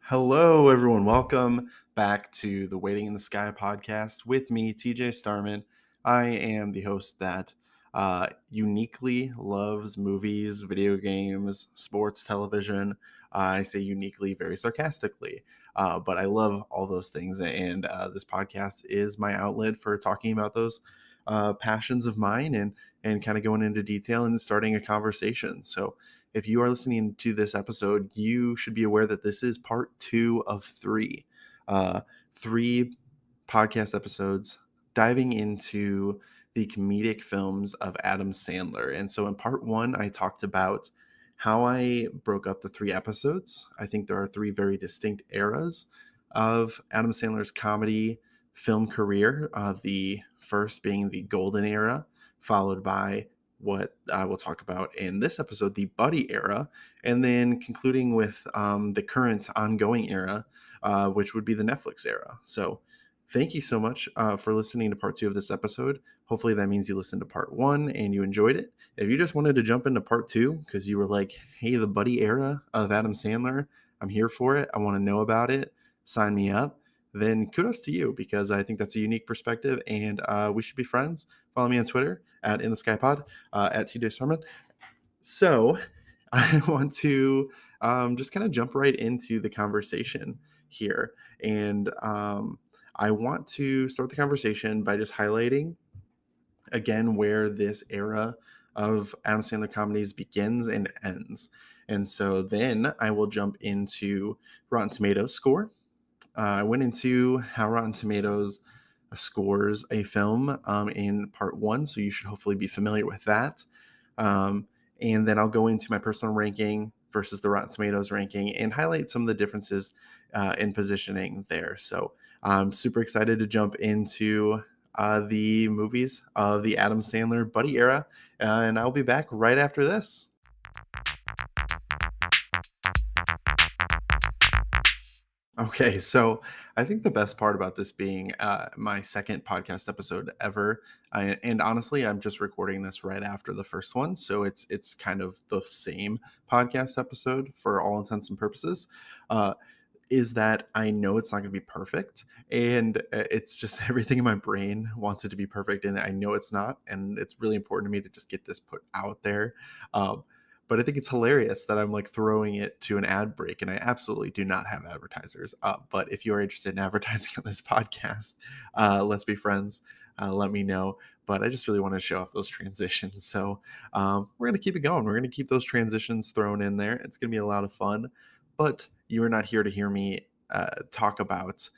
Hello, everyone. Welcome back to the Waiting in the Sky podcast with me, TJ Starman. I am the host that uniquely loves movies, video games, sports, television. I say uniquely very sarcastically, but I love all those things. And this podcast is my outlet for talking about those passions of mine and kind of going into detail and starting a conversation. So, if you are listening to this episode, you should be aware that this is part 2 of 3. Uh, 3 podcast episodes diving into the comedic films of Adam Sandler. And so in part 1, I talked about how I broke up the 3 episodes. I think there are 3 very distinct eras of Adam Sandler's comedy film career. The first being the golden era, followed by what I will talk about in this episode, the buddy era, and then concluding with the current ongoing era, which would be the Netflix era. So, thank you so much for listening to part 2 of this episode. Hopefully, that means you listened to part 1 and you enjoyed it. If you just wanted to jump into part 2 because you were like, hey, the buddy era of Adam Sandler, I'm here for it. I want to know about it. Sign me up. Then kudos to you because I think that's a unique perspective and we should be friends. Follow me on Twitter at In the Sky Pod at TJ Starman. So I want to just kind of jump right into the conversation here. And I want to start the conversation by just highlighting again where this era of Adam Sandler comedies begins and ends. And so then I will jump into Rotten Tomatoes score. I went into how Rotten Tomatoes scores a film in part 1, so you should hopefully be familiar with that. And then I'll go into my personal ranking versus the Rotten Tomatoes ranking and highlight some of the differences in positioning there. So I'm super excited to jump into the movies of the Adam Sandler buddy era, and I'll be back right after this. Okay, so I think the best part about this being my second podcast episode ever, and honestly, I'm just recording this right after the first one, so it's kind of the same podcast episode for all intents and purposes. Uh, is that I know it's not going to be perfect, and it's just everything in my brain wants it to be perfect, and I know it's not, and it's really important to me to just get this put out there. Um, but I think it's hilarious that I'm like throwing it to an ad break, and I absolutely do not have advertisers. But if you are interested in advertising on this podcast, let's be friends. Let me know. But I just really want to show off those transitions. So we're going to keep it going. We're going to keep those transitions thrown in there. It's going to be a lot of fun. But you are not here to hear me talk about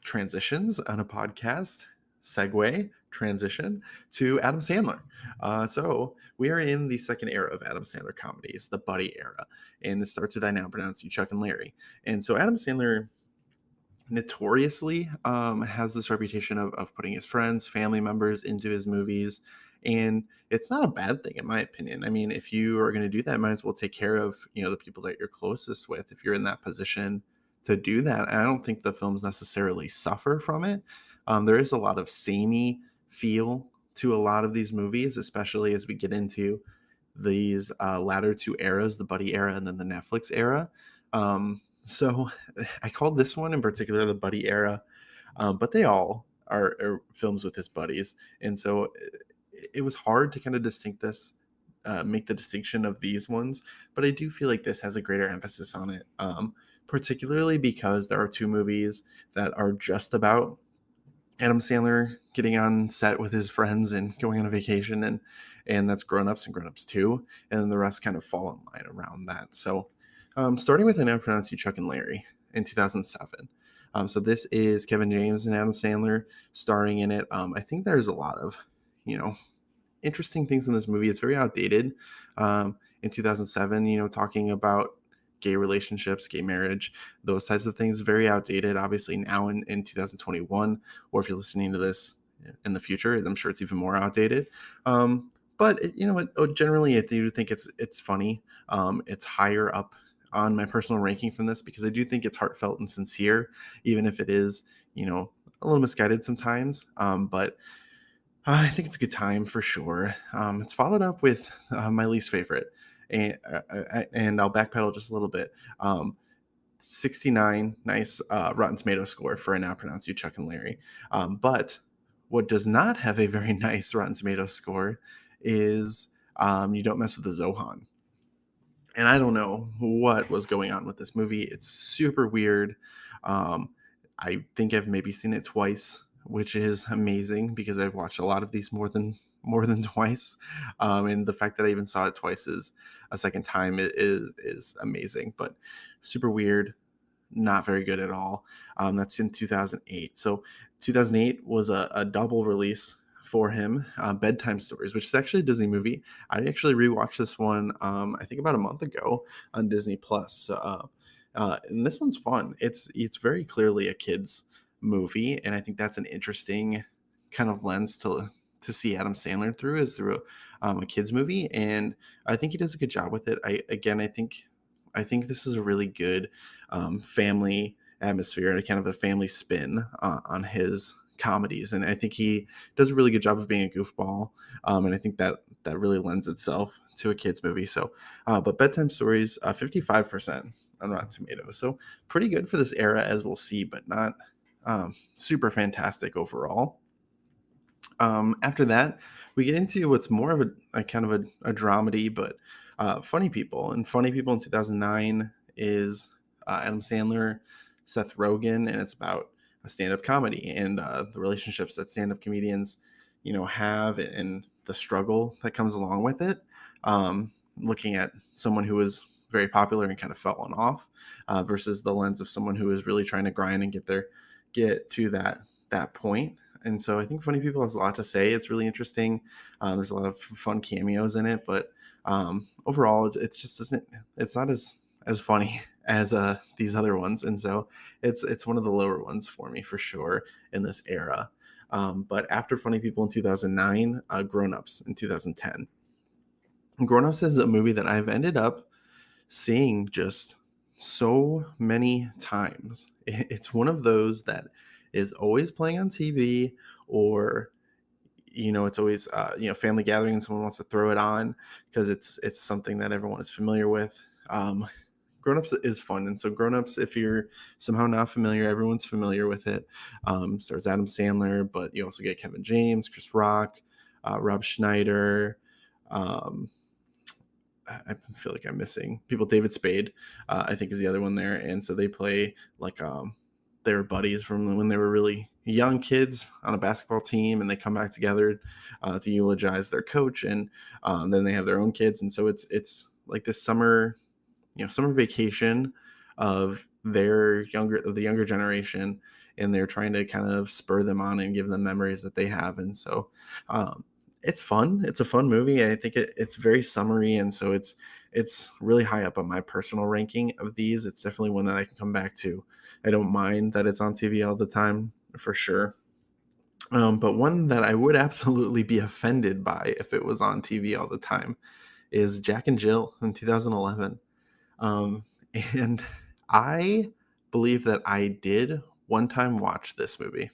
transitions on a podcast. Segue transition to Adam Sandler. So we are in the second era of Adam Sandler comedies, the buddy era, and this starts with I Now Pronounce You Chuck and Larry. And so Adam Sandler notoriously has this reputation of putting his friends, family members into his movies. And it's not a bad thing, in my opinion. I mean, if you are going to do that, might as well take care of, the people that you're closest with if you're in that position to do that. And I don't think the films necessarily suffer from it. There is a lot of samey feel to a lot of these movies, especially as we get into these latter 2 eras, the buddy era and then the Netflix era. So I called this one in particular the buddy era, but they all are films with his buddies. And so it was hard to kind of make the distinction of these ones. But I do feel like this has a greater emphasis on it, particularly because there are 2 movies that are just about Adam Sandler getting on set with his friends and going on a vacation, and that's Grown Ups and Grown Ups 2, and then the rest kind of fall in line around that. So, starting with I Now Pronounce You Chuck and Larry in 2007. So this is Kevin James and Adam Sandler starring in it. I think there's a lot of, interesting things in this movie. It's very outdated. In 2007, talking about gay relationships, gay marriage, those types of things, very outdated. Obviously now in 2021, or if you're listening to this in the future, I'm sure it's even more outdated. But generally I do think it's funny. It's higher up on my personal ranking from this because I do think it's heartfelt and sincere, even if it is, a little misguided sometimes. But I think it's a good time for sure. It's followed up with my least favorite, and I'll backpedal just a little bit. 69, nice Rotten Tomato score for I Now Pronounce You Chuck and Larry. But what does not have a very nice Rotten Tomato score is You Don't Mess with the Zohan. And I don't know what was going on with this movie. It's super weird. Um, I think I've maybe seen it twice, which is amazing because I've watched a lot of these more than twice. And the fact that I even saw it twice is a second time is amazing. But super weird, not very good at all. That's in 2008. So 2008 was a double release for him, Bedtime Stories, which is actually a Disney movie. I actually rewatched this one, I think about a month ago on Disney Plus. And this one's fun. It's very clearly a kids movie, and I think that's an interesting kind of lens to see Adam Sandler through, is through a kids movie, and I think he does a good job with it. I think this is a really good family atmosphere and a kind of a family spin on his comedies, and I think he does a really good job of being a goofball, and I think that really lends itself to a kids movie. So, but Bedtime Stories, 55% on Rotten Tomatoes, so pretty good for this era, as we'll see, but not super fantastic overall. After that, we get into what's more of a kind of a dramedy, but Funny People. And Funny People in 2009 is Adam Sandler, Seth Rogen, and it's about a stand-up comedy and the relationships that stand-up comedians, have, and the struggle that comes along with it. Looking at someone who was very popular and kind of fallen off, versus the lens of someone who is really trying to grind and get to that point. And so I think Funny People has a lot to say. It's really interesting. There's a lot of fun cameos in it, but overall, it's just doesn't. It's not as funny as these other ones, and so it's one of the lower ones for me for sure in this era. But after Funny People in 2009, Grown Ups in 2010. Grown Ups is a movie that I've ended up seeing just so many times. It's one of those that is always playing on TV, or it's always family gathering and someone wants to throw it on because it's something that everyone is familiar with. Grown Ups is fun, and so Grown Ups, if you're somehow not familiar, everyone's familiar with it. Stars Adam Sandler, but you also get Kevin James, Chris Rock, Rob Schneider. Um, I feel like I'm missing people. David Spade, I think, is the other one there, and so they play like they were buddies from when they were really young kids on a basketball team, and they come back together to eulogize their coach, and then they have their own kids, and so it's like this summer vacation of the younger generation, and they're trying to kind of spur them on and give them memories that they have. And so it's fun. It's a fun movie. I think it's very summery, and so it's really high up on my personal ranking of these. It's definitely one that I can come back to. I don't mind that it's on TV all the time, for sure. But one that I would absolutely be offended by if it was on TV all the time is Jack and Jill in 2011. Um, and I believe that I did one time watch this movie.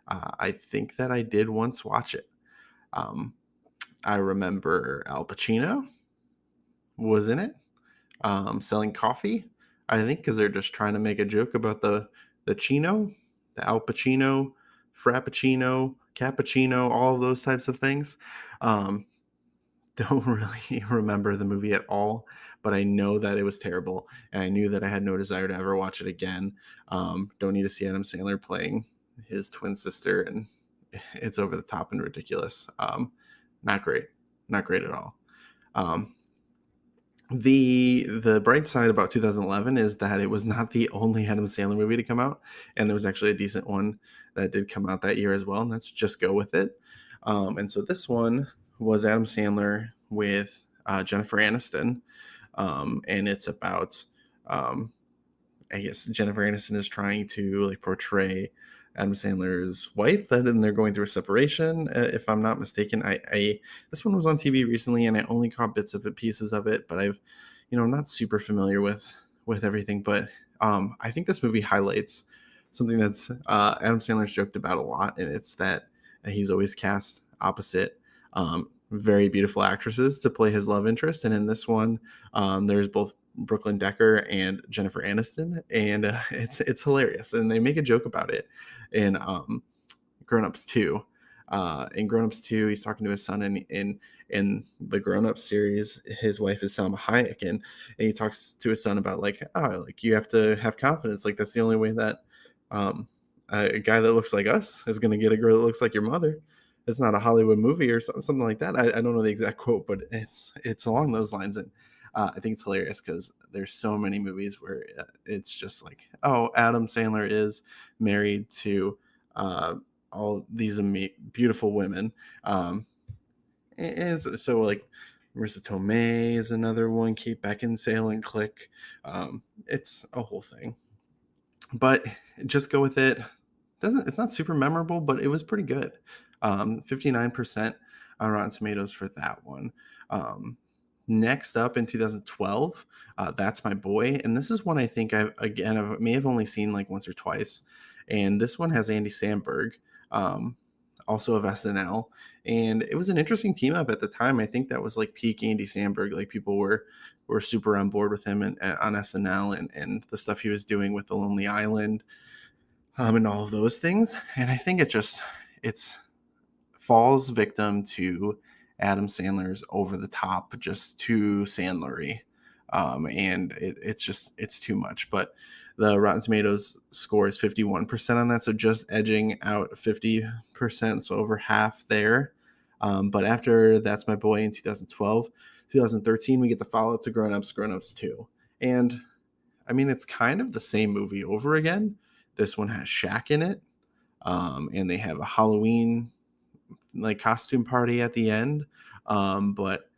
I think that I did once watch it. Um, I remember Al Pacino was in it, selling coffee. I think because they're just trying to make a joke about the Chino, the Al Pacino, Frappuccino, Cappuccino, all of those types of things. Um, don't really remember the movie at all, but I know that it was terrible, and I knew that I had no desire to ever watch it again. Don't need to see Adam Sandler playing his twin sister, and it's over the top and ridiculous. Not great, not great at all. Um, the bright side about 2011 is that it was not the only Adam Sandler movie to come out, and there was actually a decent one that did come out that year as well, and that's Just Go With It. And so this one was Adam Sandler with Jennifer Aniston, and it's about um, I guess Jennifer Aniston is trying to like portray Adam Sandler's wife, that and they're going through a separation. If I'm not mistaken, I this one was on TV recently, and I only caught bits of it, pieces of it, but I'm not super familiar with everything. But I think this movie highlights something that's Adam Sandler's joked about a lot, and it's that he's always cast opposite very beautiful actresses to play his love interest, and in this one, there's both Brooklyn Decker and Jennifer Aniston, and it's hilarious, and they make a joke about it in Grown Ups 2. In Grown Ups 2, he's talking to his son, and in the Grown Ups series, his wife is Salma Hayek, and he talks to his son about like, oh, like you have to have confidence. Like that's the only way that um, a guy that looks like us is going to get a girl that looks like your mother. It's not a Hollywood movie or something like that. I don't know the exact quote, but it's along those lines, and I think it's hilarious because there's so many movies where it's just like, oh, Adam Sandler is married to uh, all these beautiful women. And so like Marissa Tomei is another one, Kate Beckinsale and Click. It's a whole thing, but just go with it. Doesn't It's not super memorable, but it was pretty good. 59% on Rotten Tomatoes for that one. Next up in 2012, That's My Boy, and this is one I think I may have only seen like once or twice, and this one has Andy Samberg, um, also of SNL, and it was an interesting team up at the time. I think that was like peak Andy Samberg. Like people were super on board with him and on SNL and the stuff he was doing with The Lonely Island, and all of those things. And I think it's falls victim to Adam Sandler's over the top, just too Sandlery. And it's too much. But the Rotten Tomatoes score is 51% on that, so just edging out 50%, so over half there. But after That's My Boy in 2012, 2013, we get the follow up to Grown Ups 2. And I mean, it's kind of the same movie over again. This one has Shaq in it, and they have a Halloween like costume party at the end. But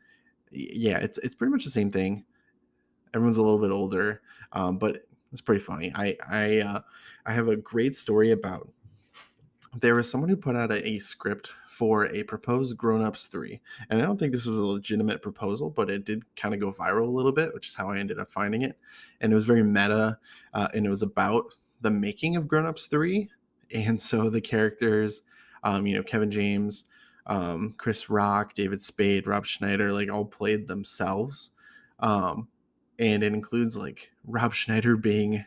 yeah, it's pretty much the same thing. Everyone's a little bit older, but it's pretty funny. I have a great story about there was someone who put out a script for a proposed Grown Ups 3. And I don't think this was a legitimate proposal, but it did kind of go viral a little bit, which is how I ended up finding it. And it was very meta, and it was about the making of Grown Ups 3. And so the characters, Kevin James, Chris Rock, David Spade, Rob Schneider, like all played themselves. And it includes like Rob Schneider being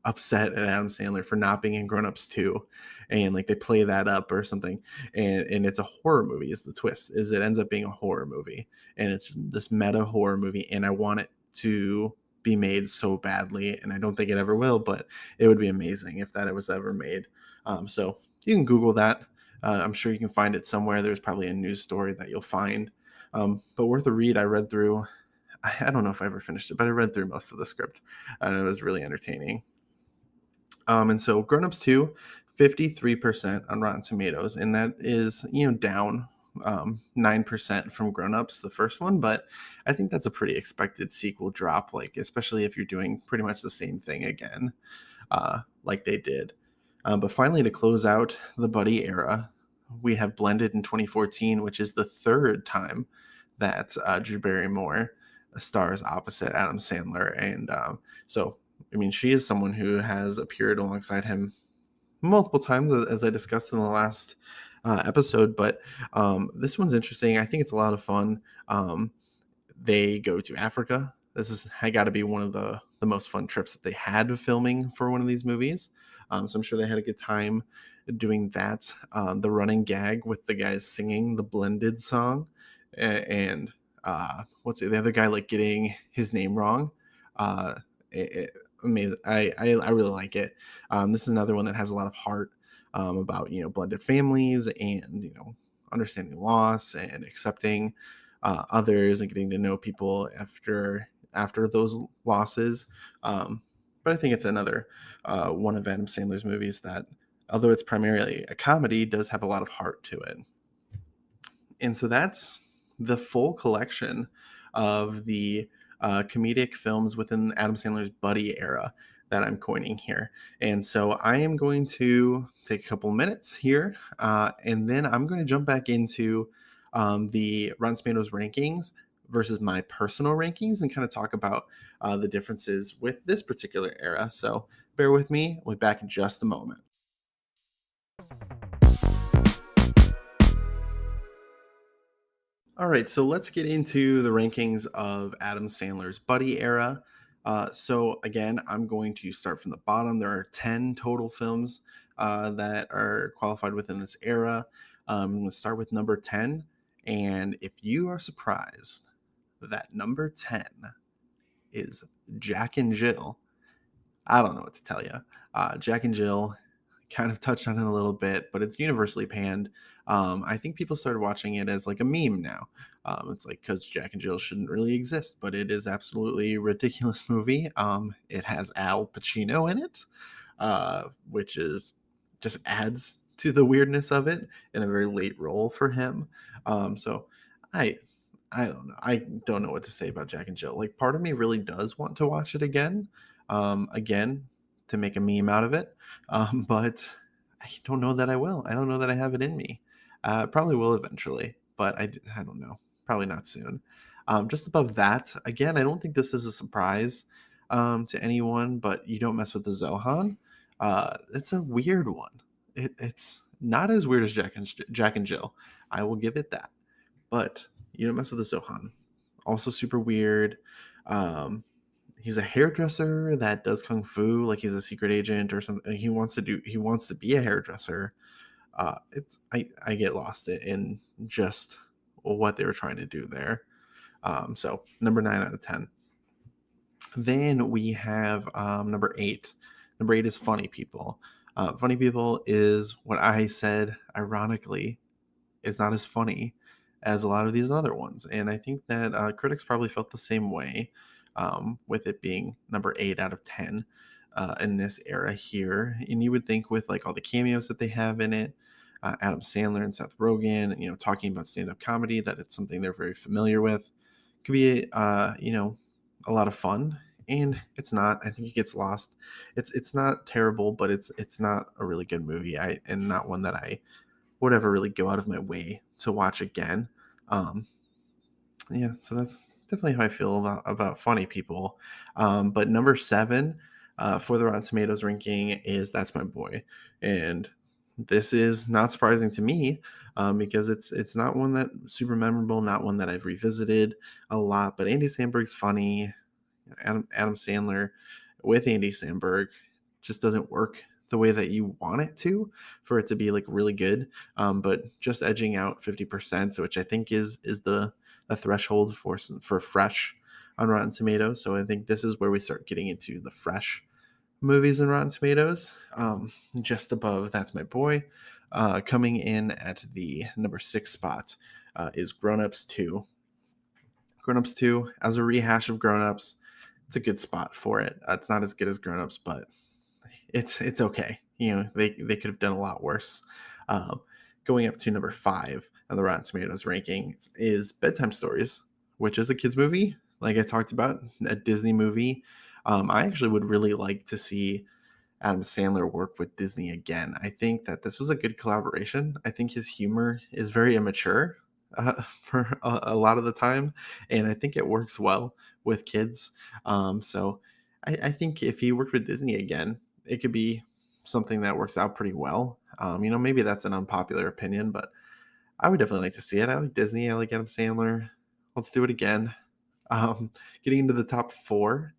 upset at Adam Sandler for not being in Grown Ups 2, and like they play that up or something, and it's a horror movie. Is the twist is it ends up being a horror movie, and it's this meta horror movie, and I want it to be made so badly, and I don't think it ever will, but it would be amazing if that it was ever made. So you can Google that. I'm sure you can find it somewhere. There's probably a news story that you'll find, but worth a read. I read through. I don't know if I ever finished it, but I read through most of the script, and it was really entertaining. And so Grown Ups 2, 53% on Rotten Tomatoes, and that is, down 9% from Grown Ups, the first one, but I think that's a pretty expected sequel drop, like especially if you're doing pretty much the same thing again, like they did. But finally, to close out the buddy era, we have Blended in 2014, which is the third time that Drew Barrymore stars opposite Adam Sandler, and so I mean, she is someone who has appeared alongside him multiple times, as I discussed in the last episode. But this one's interesting. I think it's a lot of fun. They go to Africa. This is got to be one of the most fun trips that they had filming for one of these movies. So I'm sure they had a good time doing that. The running gag with the guys singing the Blended song, and what's it, the other guy like getting his name wrong. Amazing. I really like it. This is another one that has a lot of heart, about blended families and understanding loss and accepting others and getting to know people after those losses. But I think it's another one of Adam Sandler's movies that, although it's primarily a comedy, does have a lot of heart to it. And so that's the full collection of the comedic films within Adam Sandler's buddy era that I'm coining here. And so I am going to take a couple minutes here, and then I'm going to jump back into the Rotten Tomatoes rankings versus my personal rankings and kind of talk about the differences with this particular era. So bear with me. We'll be back in just a moment. All right, so let's get into the rankings of Adam Sandler's buddy era. So again, I'm going to start from the bottom. There are 10 total films that are qualified within this era. I'm going to start with number 10. And if you are surprised that number 10 is Jack and Jill, I don't know what to tell you. Jack and Jill kind of touched on it a little bit, but it's universally panned. I think people started watching it as like a meme now. It's like because Jack and Jill shouldn't really exist, but it is absolutely a ridiculous movie. It has Al Pacino in it, which is just adds to the weirdness of it in a very late role for him. So I I don't know. I don't know what to say about Jack and Jill. Like part of me really does want to watch it again to make a meme out of it. But I don't know that I will. I don't know that I have it in me. Probably will eventually, but I don't know. Probably not soon. Just above that, again, I don't think this is a surprise to anyone, but You Don't Mess with the Zohan. It's a weird one. It's not as weird as Jack and Jill. I will give it that. But You Don't Mess with the Zohan. Also super weird. Um, he's a hairdresser that does kung fu, like he's a secret agent or something. He wants to be a hairdresser. I get lost in just what they were trying to do there. So number 9 out of 10. Then we have number 8. Number 8 is Funny People. Funny People is what I said ironically is not as funny as a lot of these other ones. And I think that critics probably felt the same way with it being number 8 out of 10 in this era here. And you would think with like all the cameos that they have in it, Adam Sandler and Seth Rogen, talking about stand-up comedy, that it's something they're very familiar with. Could be, a lot of fun. And it's not. I think it gets lost. It's not terrible, but it's not a really good movie. And not one that I would ever really go out of my way to watch again. Um, yeah, so that's definitely how I feel about Funny People. But number 7 for the Rotten Tomatoes ranking is That's My Boy, and this is not surprising to me because it's not one that super memorable, not one that I've revisited a lot. But Andy Samberg's funny. Adam Sandler with Andy Samberg just doesn't work the way that you want it to for it to be like really good. But just edging out 50%, which I think is the threshold for fresh on Rotten Tomatoes. So I think this is where we start getting into the fresh movies in Rotten Tomatoes. Just above That's My Boy. Coming in at the number 6 spot is Grown Ups 2. Grown Ups 2, as a rehash of Grown Ups, it's a good spot for it. It's not as good as Grown Ups, but it's okay. They could have done a lot worse. Um, Going up to number 5 on the Rotten Tomatoes ranking is Bedtime Stories, which is a kids movie, like I talked about, a Disney movie. I actually would really like to see Adam Sandler work with Disney again. I think that this was a good collaboration. I think his humor is very immature for a lot of the time, and I think it works well with kids. So I think if he worked with Disney again, it could be something that works out pretty well. Maybe that's an unpopular opinion, but I would definitely like to see it. I like Disney. I like Adam Sandler. Let's do it again. Um, Getting into the top 4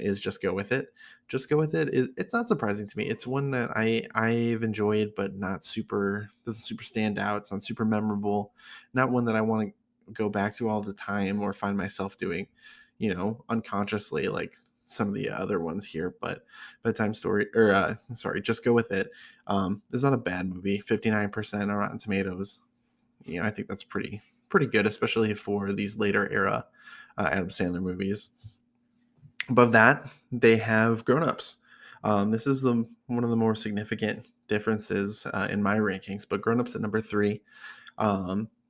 is Just Go With It. Just Go With It it's not surprising to me. It's one that I've enjoyed, but not super doesn't super stand out. It's not super memorable. Not one that I want to go back to all the time or find myself doing, unconsciously like some of the other ones here. But Bedtime Story or sorry, Just Go With It. It's not a bad movie. 59% on Rotten Tomatoes. I think that's pretty good, especially for these later era Adam Sandler movies. Above that, they have Grown Ups. This is one of the more significant differences in my rankings, but Grown Ups at number 3.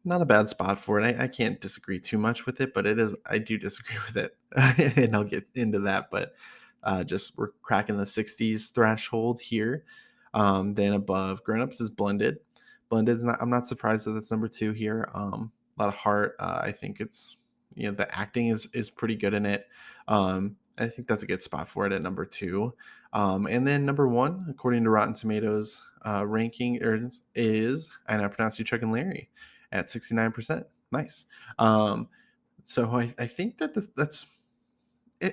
Not a bad spot for it. I can't disagree too much with it, but I do disagree with it, and I'll get into that. But just we're cracking the 60s threshold here. Then above Grown Ups is Blended. Blended is not. I'm not surprised that it's number 2 here. A lot of heart. I think it's the acting is pretty good in it. I think that's a good spot for it at number 2. And then number 1, according to Rotten Tomatoes ranking, is I Now Pronounce You Chuck and Larry at 69%. Nice. So I think that that's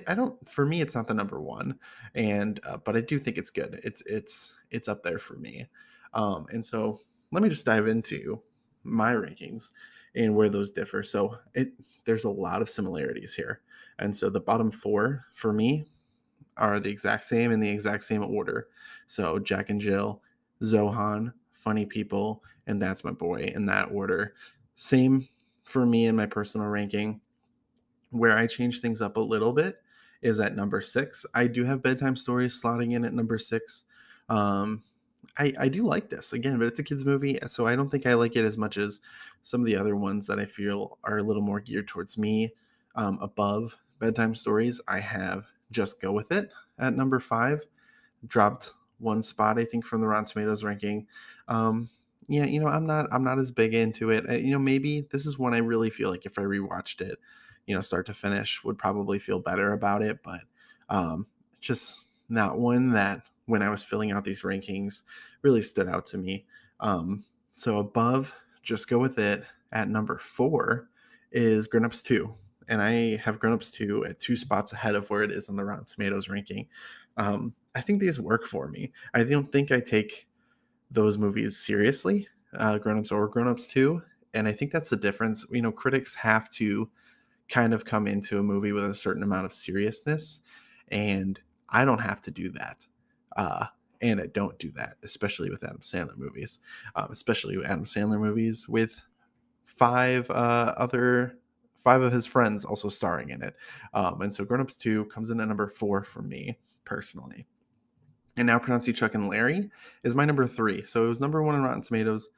I don't. For me, it's not the number one, and but I do think it's good. It's up there for me. And so let me just dive into my rankings and where those differ. So there's a lot of similarities here, and so the bottom four for me are the exact same in the exact same order. So Jack and Jill, Zohan, Funny People, and That's My Boy in that order. Same for me in my personal ranking. Where I change things up a little bit is at number six. I do have Bedtime Stories slotting in at number six. Um, I do like this again, but it's a kids movie, so I don't think I like it as much as some of the other ones that I feel are a little more geared towards me. Above Bedtime Stories, I have Just Go With It at number five, dropped one spot, I think, from the Rotten Tomatoes ranking. Um, yeah, I'm not as big into it. Maybe this is one I really feel like if I rewatched it, start to finish, would probably feel better about it. But it's just not one that when I was filling out these rankings really stood out to me. So above, Just Go With It at number four is Grown Ups 2. And I have Grown Ups 2 at two spots ahead of where it is on the Rotten Tomatoes ranking. I think these work for me. I don't think I take those movies seriously, Grown Ups or Grown Ups 2. And I think that's the difference. Critics have to kind of come into a movie with a certain amount of seriousness. And I don't have to do that. Uh, and I don't do that, especially with Adam Sandler movies, especially with Adam Sandler movies with five of his friends also starring in it. And so Grown Ups 2 comes in at number four for me personally. And Now Pronounce You Chuck and Larry is my number three. So it was number one on Rotten Tomatoes,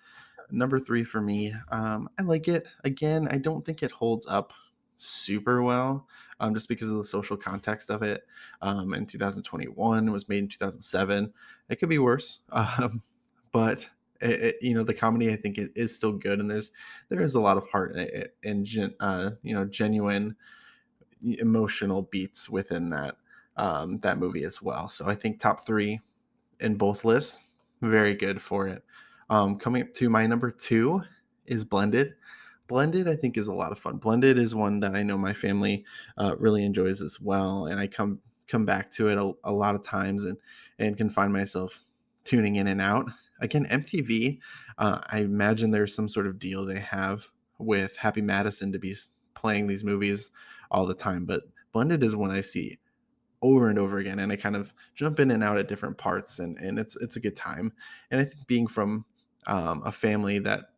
number three for me. I like it. Again, I don't think it holds up super well, just because of the social context of it. In 2021, it was made in 2007. It could be worse, but the comedy I think is still good, and there is a lot of heart and genuine emotional beats within that movie as well. So I think top three in both lists, very good for it. Coming up to my number two is Blended. Blended, I think, is a lot of fun. Blended is one that I know my family really enjoys as well, and I come back to it a lot of times and can find myself tuning in and out. Again, MTV, I imagine there's some sort of deal they have with Happy Madison to be playing these movies all the time, but Blended is one I see over and over again, and I kind of jump in and out at different parts, and it's a good time. And I think being from a family that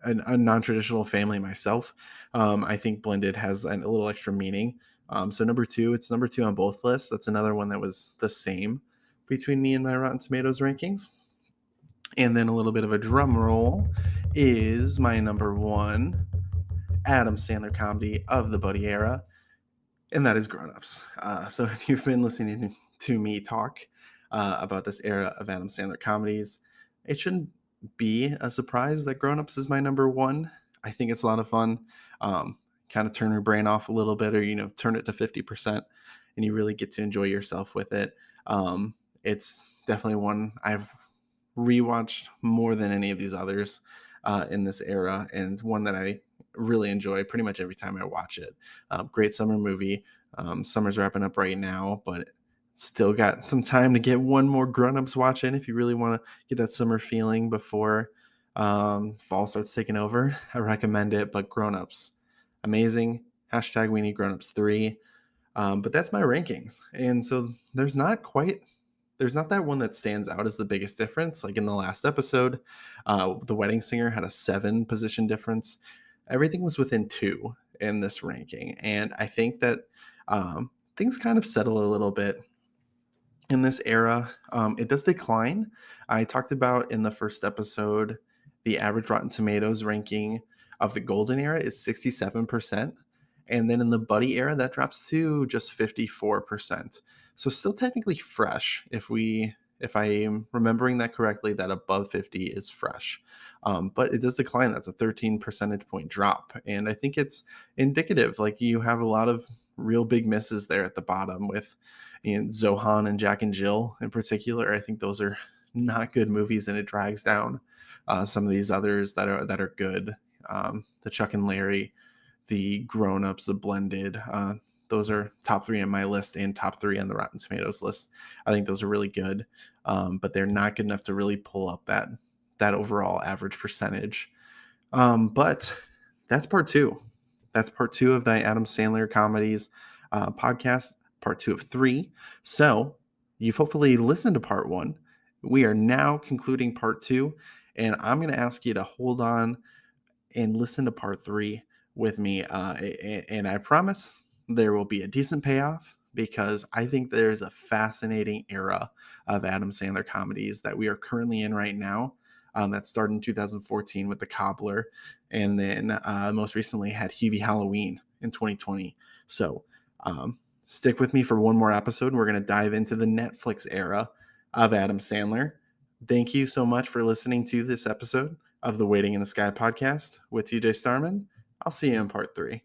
a non-traditional family myself, I think Blended has a little extra meaning. So number two, it's number two on both lists. That's another one that was the same between me and my Rotten Tomatoes rankings. And then a little bit of a drum roll is my number one Adam Sandler comedy of the Buddy era, and that is Grown Ups. So if you've been listening to me talk about this era of Adam Sandler comedies, it shouldn't be a surprise that Grown Ups is my number one. I think it's a lot of fun. Kind of turn your brain off a little bit, or turn it to 50%, and you really get to enjoy yourself with it. It's definitely one I've rewatched more than any of these others in this era, and one that I really enjoy pretty much every time I watch it. Great summer movie. Summer's wrapping up right now, but still got some time to get one more Grown Ups watch in if you really want to get that summer feeling before fall starts taking over. I recommend it, but Grown Ups, amazing. Hashtag we need Grown Ups 3. But that's my rankings. And so there's not that one that stands out as the biggest difference. Like in the last episode, The Wedding Singer had a 7 position difference. Everything was within 2 in this ranking. And I think that things kind of settle a little bit in this era. It does decline. I talked about in the first episode, the average Rotten Tomatoes ranking of the golden era is 67%. And then in the Buddy era, that drops to just 54%. So still technically fresh. If I am remembering that correctly, that above 50 is fresh. But it does decline. That's a 13 percentage point drop. And I think it's indicative. Like you have a lot of real big misses there at the bottom with Zohan and Jack and Jill in particular. I think those are not good movies, and it drags down some of these others that are good. The Chuck and Larry, the Grown Ups, the Blended, those are top 3 on my list and top 3 on the Rotten Tomatoes list. I think those are really good, but they're not good enough to really pull up that overall average percentage. But that's part 2. That's part 2 of the Adam Sandler comedies podcast, part 2 of 3. So you've hopefully listened to part 1. We are now concluding part 2, and I'm going to ask you to hold on and listen to part 3 with me. And I promise there will be a decent payoff, because I think there's a fascinating era of Adam Sandler comedies that we are currently in right now. That started in 2014 with The Cobbler, and then most recently had Hubie Halloween in 2020. So stick with me for one more episode. We're going to dive into the Netflix era of Adam Sandler. Thank you so much for listening to this episode of the Waiting in the Sky podcast with TJ Starman. I'll see you in part 3.